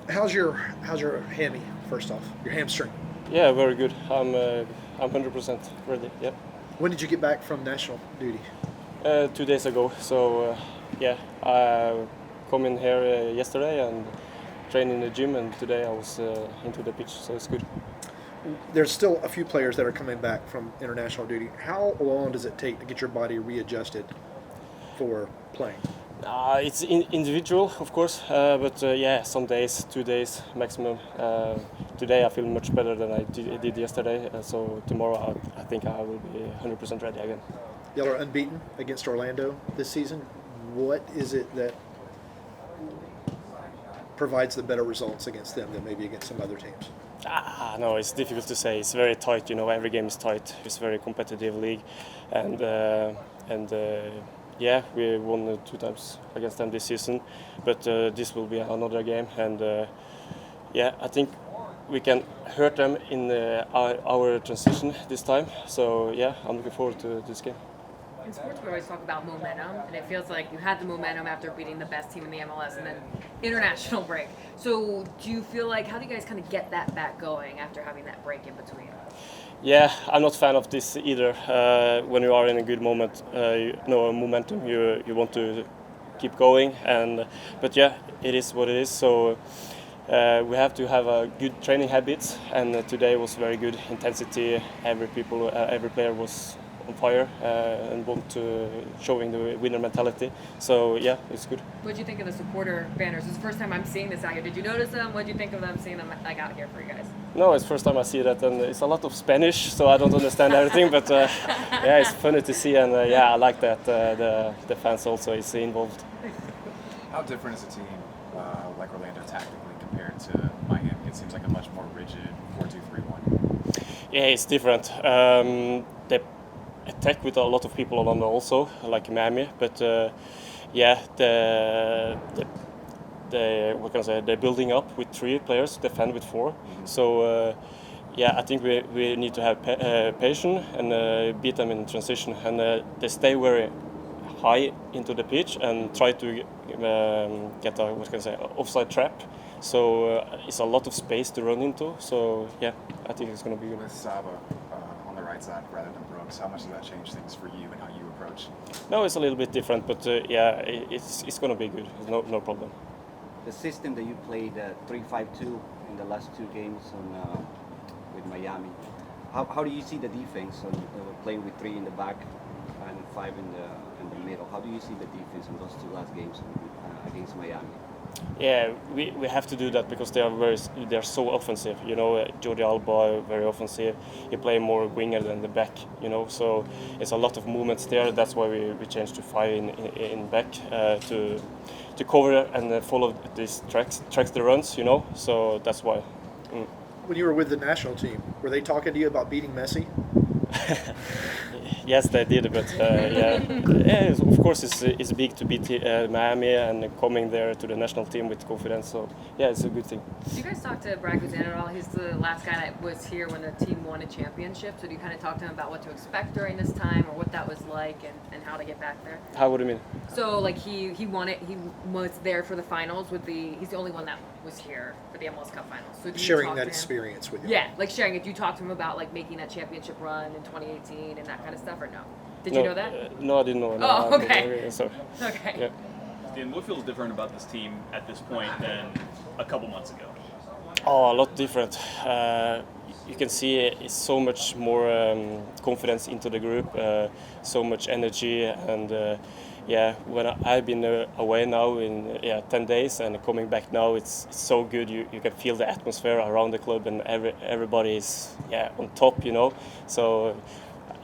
How's your hammy? First off, your hamstring. Yeah, very good. I'm 100% ready. Yeah. When did you get back from national duty? 2 days ago. So yeah, I come in here yesterday and train in the gym, and today I was into the pitch, so it's good. There's still a few players that are coming back from international duty. How long does it take to get your body readjusted for playing? It's individual, of course, but yeah, some days, 2 days maximum. Today I feel much better than I did yesterday, so tomorrow I think I will be 100% ready again. Y'all are unbeaten against Orlando this season. What is it that provides the better results against them than maybe against some other teams? No, it's difficult to say. It's very tight. Every game is tight. It's a very competitive league, and yeah, we won 2 times against them this season, but this will be another game, and yeah, I think we can hurt them in our transition this time. So yeah, I'm looking forward to this game. In sports, we always talk about momentum, and it feels like you had the momentum after beating the best team in the MLS and then international break. So, do you feel like, how do you guys kind of get that back going after having that break in between? Yeah, I'm not a fan of this either. When you are in a good moment, momentum, you want to keep going, but yeah, it is what it is. So we have to have a good training habits, and today was very good intensity. Every player was on fire and showing the winner mentality. So yeah, it's good. What did you think of the supporter banners? It's the first time I'm seeing this out here. Did you notice them? What did you think of them seeing them like out here for you guys? No, it's the first time I see that, and it's a lot of Spanish, so I don't understand everything. But yeah, it's funny to see, and yeah, I like that the fans also is involved. How different is a team like Orlando tactically compared to Miami? It seems like a much more rigid 4-2-3-1. Yeah, it's different. They attack with a lot of people on also, like Miami, but yeah, what can I say? They're building up with 3 players, defend with 4. So yeah, I think we need to have patience and beat them in transition, and they stay very high into the pitch and try to get a offside trap. So it's a lot of space to run into. So yeah, I think it's going to be good. With Saba on the right side rather than Brooks, how much does that change things for you and how you approach? No, it's a little bit different, but yeah, it's going to be good. No problem. The system that you played 3-5-2 in the last 2 games with Miami. How do you see the defense on playing with 3 in the back and 5 in the middle? How do you see the defense in those 2 last games against Miami? Yeah, we have to do that because they are so offensive. Jordi Alba very offensive. He play more winger than the back. So it's a lot of movements there. That's why we changed to 5 in back to cover and follow these tracks the runs. So that's why. When you were with the national team, were they talking to you about beating Messi? Yes, they did, but yeah, of course it's big to beat Miami and coming there to the national team with confidence. So yeah, it's a good thing. Do you guys talk to Gregersen at all? He's the last guy that was here when the team won a championship. So do you kind of talk to him about what to expect during this time, or what that was like, and how to get back there? How would you mean? So like he won it. He was there for the finals with he's the only one that was here for the MLS Cup finals. So do you Sharing talk that to him? experience with you. Yeah, like sharing it. Do you talk to him about like making that championship run in 2018 and that kind of stuff, or no? Did you know that? No, I didn't know. No, Oh, okay. So, Okay. yeah. Stian, what feels different about this team at this point than a couple months ago? Oh, a lot different. You can see it's so much more confidence into the group, so much energy, and yeah, when I've been away now in 10 days and coming back now, it's so good. You can feel the atmosphere around the club, and everybody is on top. So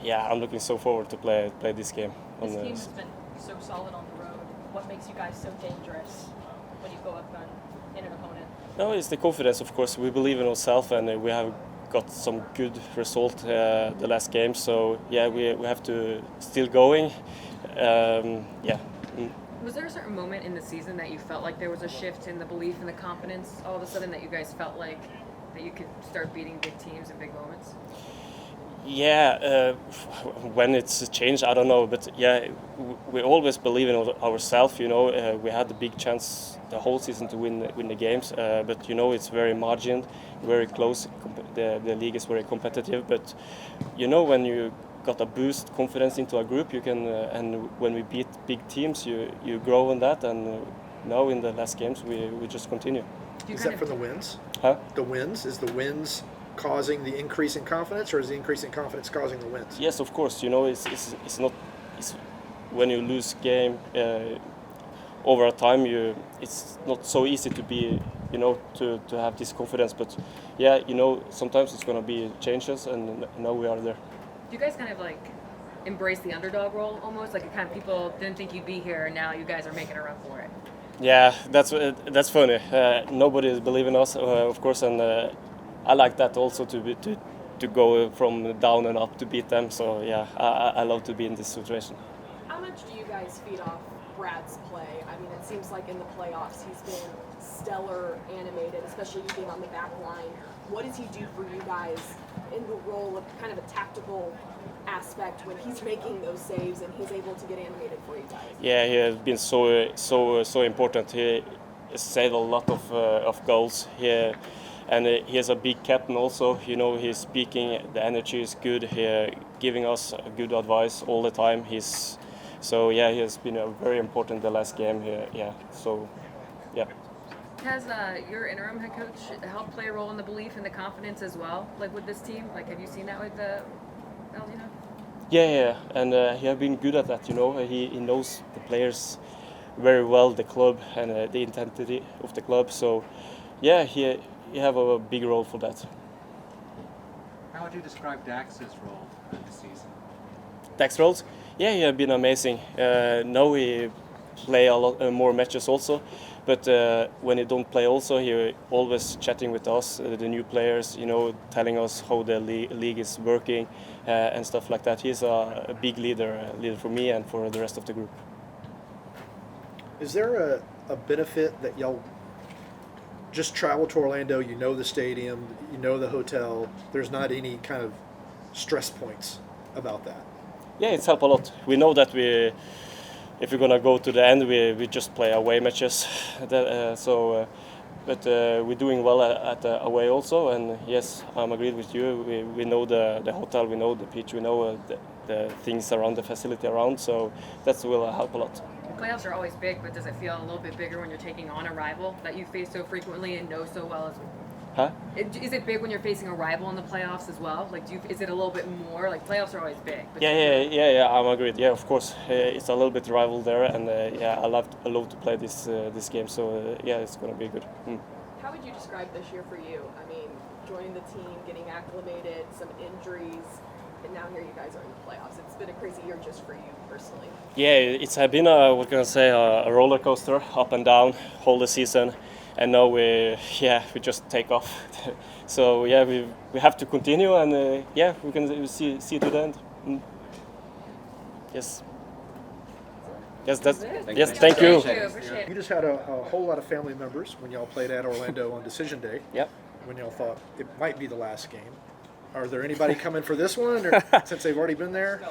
yeah, I'm looking so forward to play this game. This team has been so solid on the road. What makes you guys so dangerous when you go up in an opponent? No, it's the confidence, of course. We believe in ourselves, and we have got some good result the last game. So yeah, we have to still going. Yeah. Was there a certain moment in the season that you felt like there was a shift in the belief and the confidence all of a sudden that you guys felt like that you could start beating big teams in big moments? Yeah, when it's changed, I don't know, but yeah, we always believe in ourselves. We had the big chance the whole season to win the games, but it's very margined, very close. The league is very competitive, but when you got a boost confidence into a group, you can, and when we beat big teams, you grow on that, and now in the last games we just continue. Is that from the wins? Huh? The wins? Is the wins causing the increase in confidence, or is the increase in confidence causing the wins? Yes, of course. It's not. It's when you lose game over a time. It's not so easy to be. To have this confidence. But yeah, sometimes it's gonna be changes, and now we are there. Do you guys kind of like embrace the underdog role almost? Like kind of people didn't think you'd be here, and now you guys are making a run for it. Yeah, that's funny. Nobody is believing us, of course, and I like that also to go from down and up to beat them. So yeah, I love to be in this situation. How much do you guys feed off Brad's play? I mean, it seems like in the playoffs he's been stellar, animated, especially being on the back line. What does he do for you guys in the role of kind of a tactical aspect when he's making those saves and he's able to get animated for you guys? Yeah, he has been so important. He saved a lot of goals here, and he is a big captain also. He's speaking. The energy is good. He giving us good advice all the time. He has been very important the last game here. Yeah, so yeah. Has your interim head coach helped play a role in the belief and the confidence as well, like with this team? Like, have you seen that with Aldina? Yeah, and he has been good at that. He knows the players very well, the club and the intensity of the club. So yeah, he have a big role for that. How would you describe Dax's role this season? Dax roles? Yeah, he has been amazing. Now we play a lot more matches also, but when he don't play also, he always chatting with us, the new players, telling us how the league is working and stuff like that. He's a big leader for me and for the rest of the group. Is there a benefit that y'all just travel to Orlando, the stadium, the hotel, there's not any kind of stress points about that? Yeah, it's helped a lot. We know that if we're gonna go to the end, we just play away matches. But we're doing well at away also. And yes, I'm agreed with you. We know the hotel, we know the pitch, we know the things around the facility around. So that will help a lot. Playoffs are always big, but does it feel a little bit bigger when you're taking on a rival that you face so frequently and know so well? Huh? Is it big when you're facing a rival in the playoffs as well? Like, is it a little bit more? Like, playoffs are always big. But Yeah. I'm agreed. Yeah, of course, it's a little bit rival there, and I love to play this game. So yeah, it's gonna be good. How would you describe this year for you? I mean, joining the team, getting acclimated, some injuries, and now here you guys are in the playoffs. It's been a crazy year just for you personally. Yeah, it's been a roller coaster, up and down, whole the season. And now we just take off. So yeah, we have to continue, and we can see to the end. Yes. Yes, thank you. Appreciate it. You just had a whole lot of family members when y'all played at Orlando on decision day. Yep. When y'all thought it might be the last game. Are there anybody coming for this one, or since they've already been there?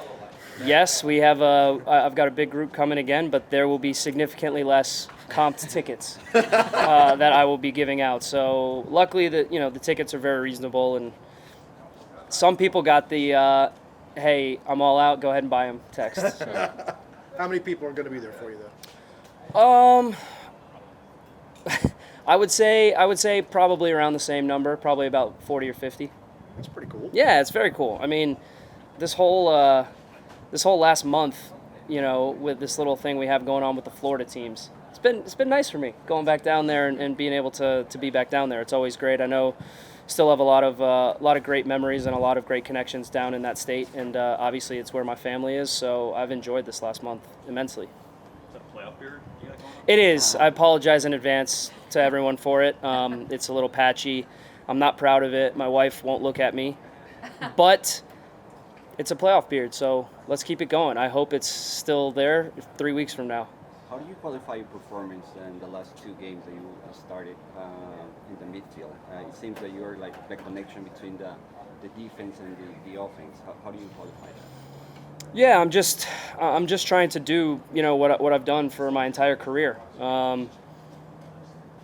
Yes, we have. I've got a big group coming again, but there will be significantly less comped tickets that I will be giving out. So luckily, the tickets are very reasonable, and some people got the "Hey, I'm all out. Go ahead and buy them" text. So. How many people are going to be there for you, though? I would say probably around the same number, probably about 40 or 50. That's pretty cool. Yeah, it's very cool. I mean, this whole last month, with this little thing we have going on with the Florida teams, it's been nice for me going back down there and being able to be back down there. It's always great. I know, still have a lot of great memories and a lot of great connections down in that state, and obviously it's where my family is. So I've enjoyed this last month immensely. Is that a playoff period you got going on? It is. I apologize in advance to everyone for it. It's a little patchy. I'm not proud of it. My wife won't look at me, but it's a playoff period, so let's keep it going. I hope it's still there 3 weeks from now. How do you qualify your performance in the last two games that you started in the midfield? It seems that you're like the connection between the defense and the offense. How do you qualify that? Yeah, I'm just trying to do what I've done for my entire career.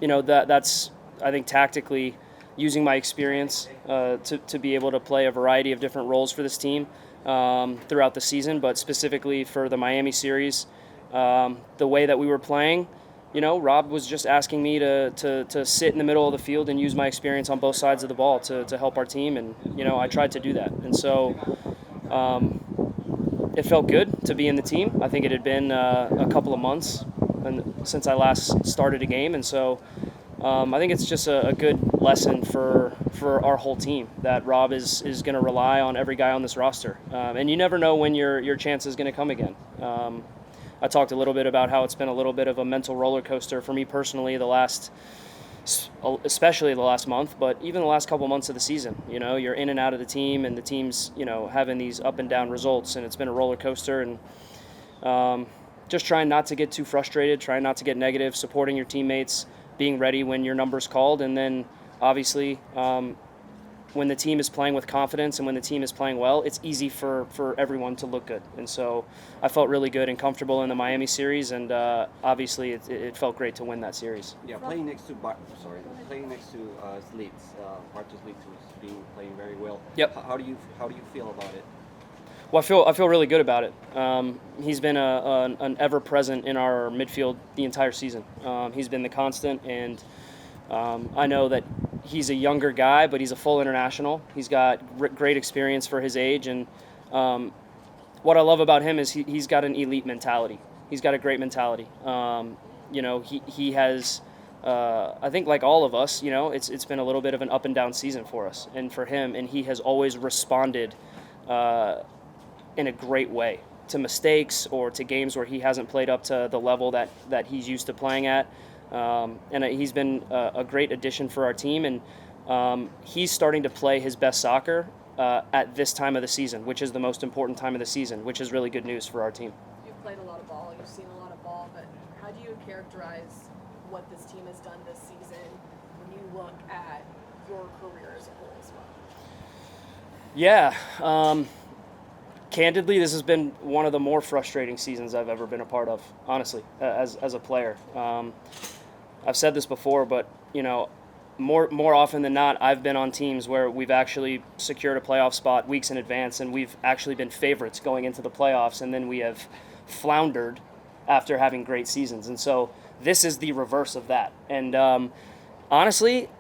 That's I think tactically using my experience to be able to play a variety of different roles for this team throughout the season, but specifically for the Miami series, the way that we were playing, Rob was just asking me to sit in the middle of the field and use my experience on both sides of the ball to help our team, and I tried to do that, and so it felt good to be in the team. I think it had been a couple of months since I last started a game, and so I think it's just a good lesson for our whole team that Rob is going to rely on every guy on this roster. And you never know when your chance is going to come again. I talked a little bit about how it's been a little bit of a mental roller coaster for me personally especially the last month, but even the last couple months of the season. You're in and out of the team, and the team's having these up and down results, and it's been a roller coaster. And just trying not to get too frustrated, trying not to get negative, supporting your teammates, being ready when your number's called, and then obviously when the team is playing with confidence and when the team is playing well, it's easy for everyone to look good. And so I felt really good and comfortable in the Miami series, and obviously it felt great to win that series. Yeah, playing next to Slits, Bartos Slits, who's been playing very well. Yep. How do you feel about it? Well, I feel really good about it. He's been an ever present in our midfield the entire season. He's been the constant, and I know that he's a younger guy, but he's a full international. He's got great experience for his age, and what I love about him is he's got an elite mentality. He's got a great mentality. He has. I think like all of us, it's been a little bit of an up and down season for us, and for him, and he has always responded in a great way to mistakes or to games where he hasn't played up to the level that he's used to playing at. And he's been a great addition for our team, and he's starting to play his best soccer at this time of the season, which is the most important time of the season, which is really good news for our team. You've played a lot of ball, you've seen a lot of ball, but how do you characterize what this team has done this season when you look at your career as a whole as well? Yeah. Candidly, this has been one of the more frustrating seasons I've ever been a part of, honestly, as a player. I've said this before, but, more often than not, I've been on teams where we've actually secured a playoff spot weeks in advance, and we've actually been favorites going into the playoffs, and then we have floundered after having great seasons. And so this is the reverse of that. And honestly,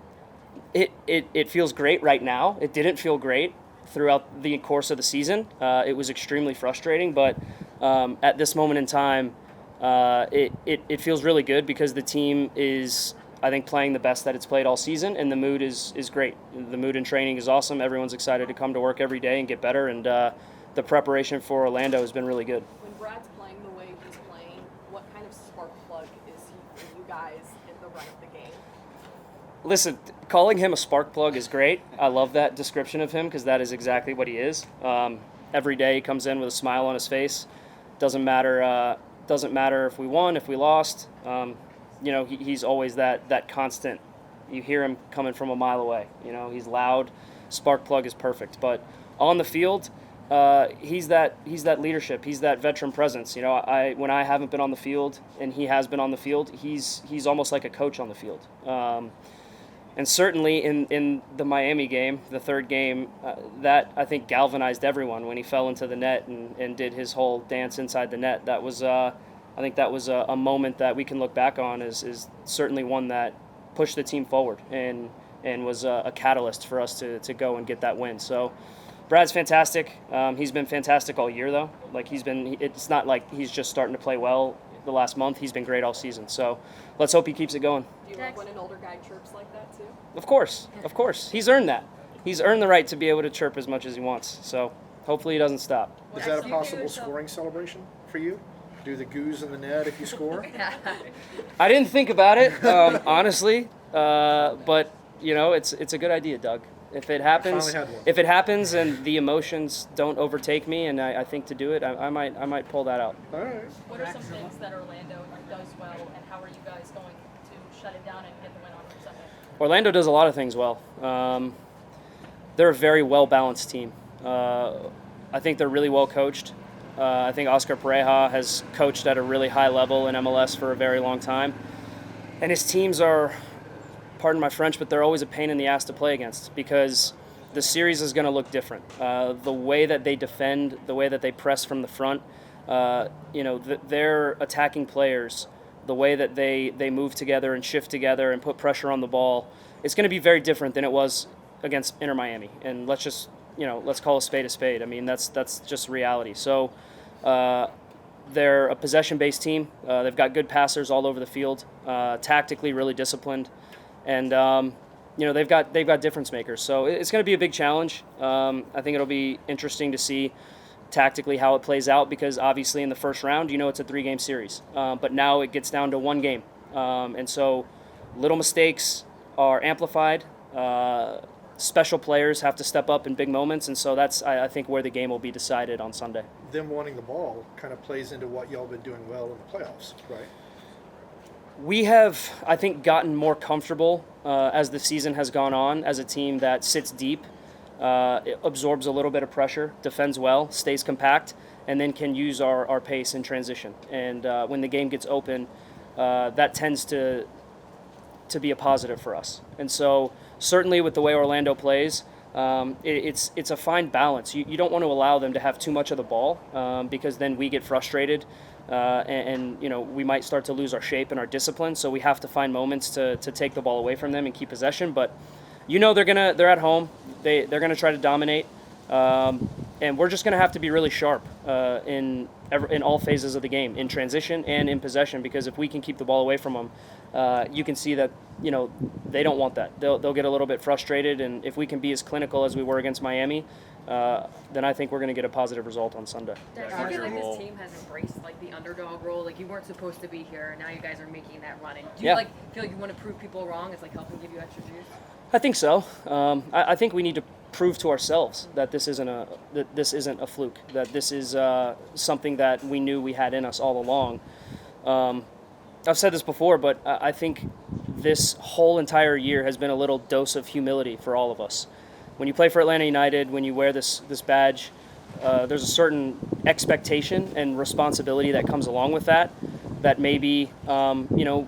it feels great right now. It didn't feel great throughout the course of the season. It was extremely frustrating, but at this moment in time, it feels really good because the team is, I think, playing the best that it's played all season, and the mood is great. The mood in training is awesome. Everyone's excited to come to work every day and get better, and the preparation for Orlando has been really good. When Brad's playing the way he's playing, what kind of spark plug is he for you guys in the run of the game? Listen, calling him a spark plug is great. I love that description of him because that is exactly what he is. Every day he comes in with a smile on his face. Doesn't matter if we won, if we lost. He's always that constant. You hear him coming from a mile away. He's loud. Spark plug is perfect. But on the field, he's that leadership. He's that veteran presence. When I haven't been on the field and he has been on the field, he's almost like a coach on the field. And certainly in the Miami game, the third game, that I think galvanized everyone when he fell into the net and did his whole dance inside the net. That was, I think that was a moment that we can look back on is certainly one that pushed the team forward and was a catalyst for us to go and get that win. So Brad's fantastic. He's been fantastic all year though. It's not like he's just starting to play well the last month. He's been great all season. So let's hope he keeps it going. Do you like when an older guy chirps like that too? Of course. He's earned that. He's earned the right to be able to chirp as much as he wants. So hopefully he doesn't stop. Is that a possible scoring celebration for you? Do the goose in the net if you score? I didn't think about it, honestly. But it's a good idea, Doug. If it happens, finally had one. if it happens and the emotions don't overtake me, and I think to do it, I might pull that out. All right. What are some things that Orlando does well, and how are you guys going to shut it down and get the win on Sunday? Orlando does a lot of things well. They're a very well-balanced team. I think they're really well coached. I think Oscar Pareja has coached at a really high level in MLS for a very long time. And his teams are, pardon my French, but they're always a pain in the ass to play against because the series is going to look different. The way that they defend, the way that they press from the front, their attacking players, the way that they move together and shift together and put pressure on the ball, it's going to be very different than it was against Inter Miami. And let's call a spade a spade. I mean, that's just reality. So they're a possession-based team. They've got good passers all over the field, tactically really disciplined, and they've got difference makers. So it's going to be a big challenge. I think it'll be interesting to see tactically how it plays out because obviously in the first round, it's a 3-game series, but now it gets down to 1 game, and so little mistakes are amplified. Special players have to step up in big moments, and so that's, I think, where the game will be decided on Sunday. Them wanting the ball kind of plays into what y'all been doing well in the playoffs, right? We have, I think, gotten more comfortable as the season has gone on as a team that sits deep, it absorbs a little bit of pressure, defends well, stays compact, and then can use our pace in transition. And when the game gets open, that tends to be a positive for us. And so certainly with the way Orlando plays, it's a fine balance. You don't want to allow them to have too much of the ball because then we get frustrated and we might start to lose our shape and our discipline. So we have to find moments to take the ball away from them and keep possession. But they're at home. They're gonna try to dominate, and we're just gonna have to be really sharp in all phases of the game, in transition and in possession. Because if we can keep the ball away from them, you can see that they don't want that. They'll get a little bit frustrated, and if we can be as clinical as we were against Miami, then I think we're going to get a positive result on Sunday. Dex, I feel like this team has embraced the underdog role. Like you weren't supposed to be here, and now you guys are making that run. And do you feel like you want to prove people wrong? It's helping give you extra juice. I think so. I think we need to prove to ourselves that this isn't a fluke. That this is something that we knew we had in us all along. I've said this before, but I think this whole entire year has been a little dose of humility for all of us. When you play for Atlanta United, when you wear this badge, there's a certain expectation and responsibility that comes along with that maybe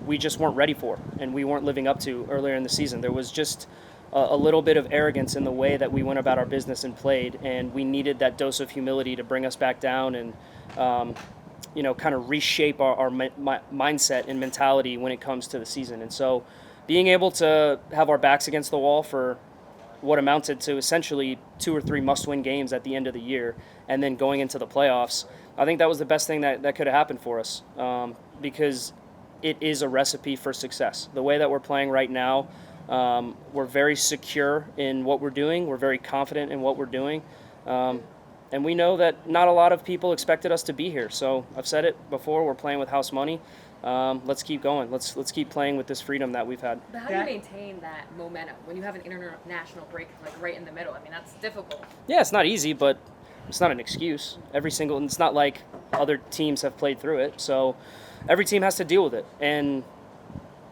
we just weren't ready for and we weren't living up to earlier in the season. There was just a little bit of arrogance in the way that we went about our business and played, and we needed that dose of humility to bring us back down and kind of reshape our mindset and mentality when it comes to the season. And so being able to have our backs against the wall for what amounted to essentially 2 or 3 must-win games at the end of the year and then going into the playoffs, I think that was the best thing that could have happened for us because it is a recipe for success. The way that we're playing right now, we're very secure in what we're doing. We're very confident in what we're doing. And we know that not a lot of people expected us to be here. So I've said it before, we're playing with house money. Let's keep going. Let's keep playing with this freedom that we've had. But how do you maintain that momentum when you have an international break right in the middle? I mean, that's difficult. Yeah, it's not easy, but it's not an excuse. It's not like other teams have played through it. So every team has to deal with it. And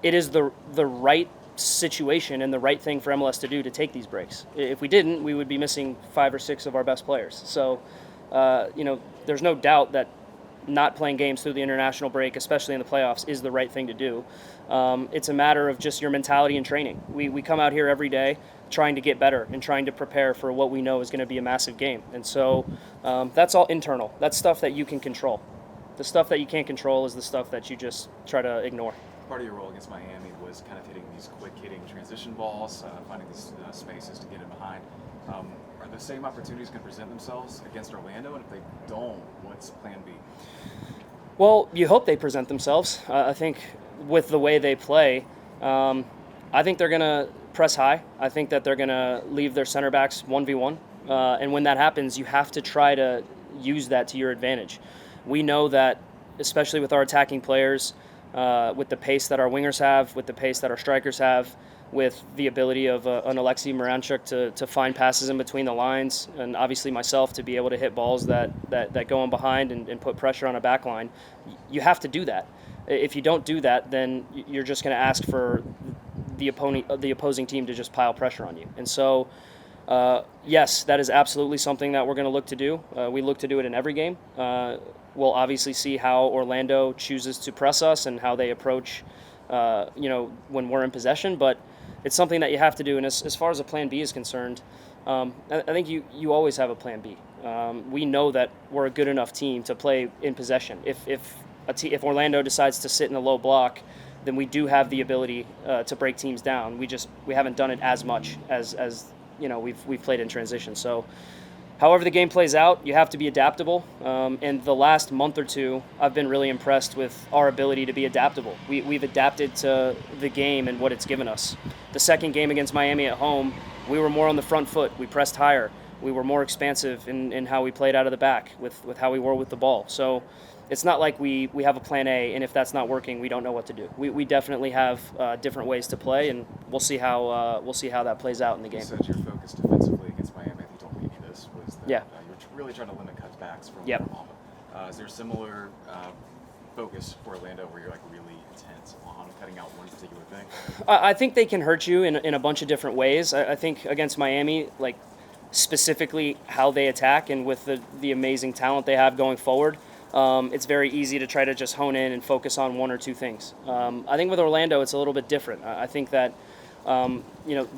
it is the right situation and the right thing for MLS to do to take these breaks. If we didn't, we would be missing 5 or 6 of our best players. So, there's no doubt that not playing games through the international break, especially in the playoffs, is the right thing to do. It's a matter of just your mentality and training. We come out here every day trying to get better and trying to prepare for what we know is going to be a massive game. And so that's all internal. That's stuff that you can control. The stuff that you can't control is the stuff that you just try to ignore. Part of your role against Miami was kind of hitting these quick-hitting transition balls, finding these spaces to get in behind. Are the same opportunities going to present themselves against Orlando? And if they don't, what's plan B? Well, you hope they present themselves. I think with the way they play, I think they're going to press high. I think that they're going to leave their center backs 1v1. And when that happens, you have to try to use that to your advantage. We know that, especially with our attacking players, with the pace that our wingers have, with the pace that our strikers have, with the ability of an Alexei Moranchuk to find passes in between the lines, and obviously myself to be able to hit balls that go in behind and put pressure on a back line. You have to do that. If you don't do that, then you're just going to ask for the opposing team to just pile pressure on you. And so, yes, that is absolutely something that we're going to look to do. We look to do it in every game. We'll obviously see how Orlando chooses to press us and how they approach, when we're in possession. But it's something that you have to do. And as far as a plan B is concerned, I think you always have a plan B. We know that we're a good enough team to play in possession. If Orlando decides to sit in a low block, then we do have the ability to break teams down. We haven't done it as much as we've played in transition. So however the game plays out, you have to be adaptable. And the last month or two, I've been really impressed with our ability to be adaptable. We've adapted to the game and what it's given us. The second game against Miami at home, we were more on the front foot. We pressed higher. We were more expansive in how we played out of the back with how we were with the ball. So it's not like we have a plan A, and if that's not working, we don't know what to do. We definitely have different ways to play, and we'll see how that plays out in the game. You said your focus defensively against Miami, I think you told me this, was that Yeah. you're really trying to limit cutbacks from Yep. Mamba. Is there a similar focus for Orlando where you're like really intense on cutting out one particular thing? I think they can hurt you in a bunch of different ways. I think against Miami, like specifically how they attack and with the amazing talent they have going forward, it's very easy to try to just hone in and focus on one or two things. I think with Orlando, it's a little bit different. I think that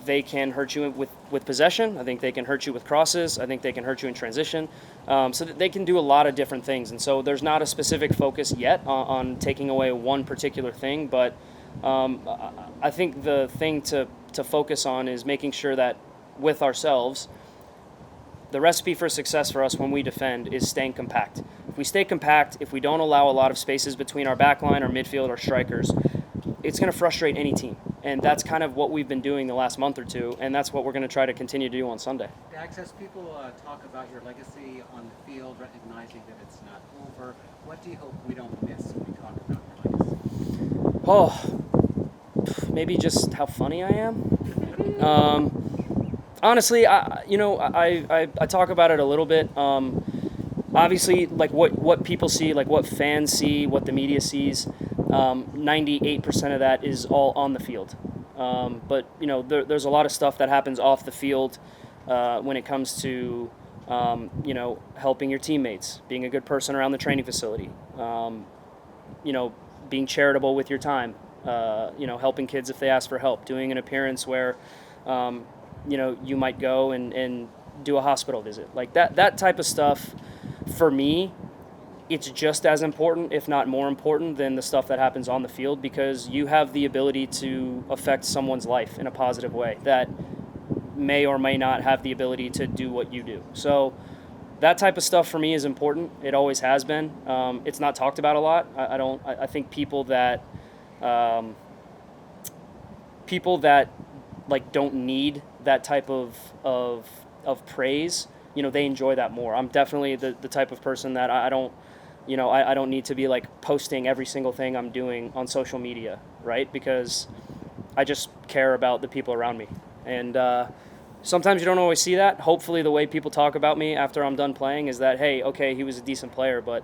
they can hurt you with possession. I think they can hurt you with crosses. I think they can hurt you in transition. So that they can do a lot of different things. And so there's not a specific focus yet on taking away one particular thing. But I think the thing to focus on is making sure that with ourselves, the recipe for success for us when we defend is staying compact. If we stay compact, if we don't allow a lot of spaces between our back line, our midfield, our strikers, it's going to frustrate any team. And that's kind of what we've been doing the last month or two, and that's what we're going to try to continue to do on Sunday. Dax, as people talk about your legacy on the field, recognizing that it's not over, what do you hope we don't miss when we talk about your legacy? Oh, maybe just how funny I am. Honestly, I talk about it a little bit. Obviously, like what people see, like what fans see, what the media sees, 98% of that is all on the field. But there's a lot of stuff that happens off the field when it comes to helping your teammates, being a good person around the training facility, being charitable with your time, helping kids if they ask for help, doing an appearance where you might go and do a hospital visit. Like that type of stuff, for me, it's just as important, if not more important, than the stuff that happens on the field, because you have the ability to affect someone's life in a positive way that may or may not have the ability to do what you do. So that type of stuff for me is important. It always has been. It's not talked about a lot. I think people that like don't need that type of praise, they enjoy that more. I'm definitely the type of person that I don't need to be like posting every single thing I'm doing on social media, right? Because I just care about the people around me. And sometimes you don't always see that. Hopefully the way people talk about me after I'm done playing is that, hey, okay, he was a decent player, but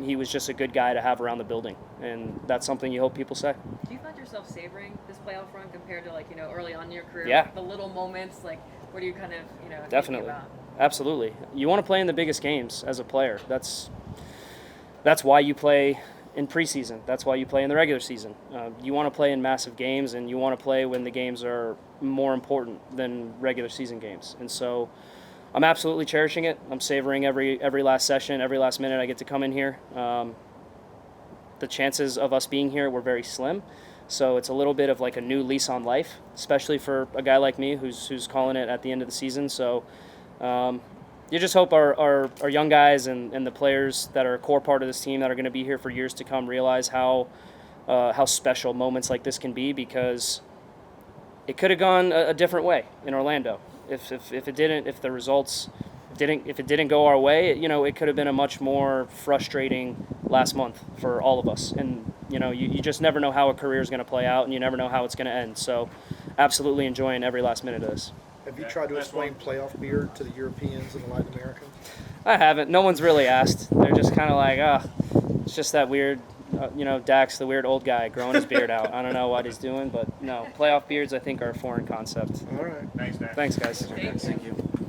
he was just a good guy to have around the building. And that's something you hope people say. Do you find yourself savoring this playoff run compared to early on in your career? Yeah. The little moments, what are you kind of, Definitely. thinking about? Absolutely. You want to play in the biggest games as a player. That's why you play in preseason. That's why you play in the regular season. You want to play in massive games, and you want to play when the games are more important than regular season games. And so I'm absolutely cherishing it. I'm savoring every last session, every last minute I get to come in here. The chances of us being here were very slim. So it's a little bit of like a new lease on life, especially for a guy like me who's calling it at the end of the season. So you just hope our young guys and the players that are a core part of this team that are going to be here for years to come realize how special moments like this can be, because it could have gone a different way in Orlando. If the results didn't go our way, it could have been a much more frustrating last month for all of us. And you just never know how a career is going to play out, and you never know how it's going to end. So absolutely enjoying every last minute of this. Have you tried to Last explain one. playoff beer to the Europeans and the Latin Americans? I haven't. No one's really asked. They're just kind of like, it's just that weird, Dax, the weird old guy growing his beard out. I don't know what he's doing, but no, playoff beards I think are a foreign concept. All right. Thanks, Dak. Thanks, guys. Thank you.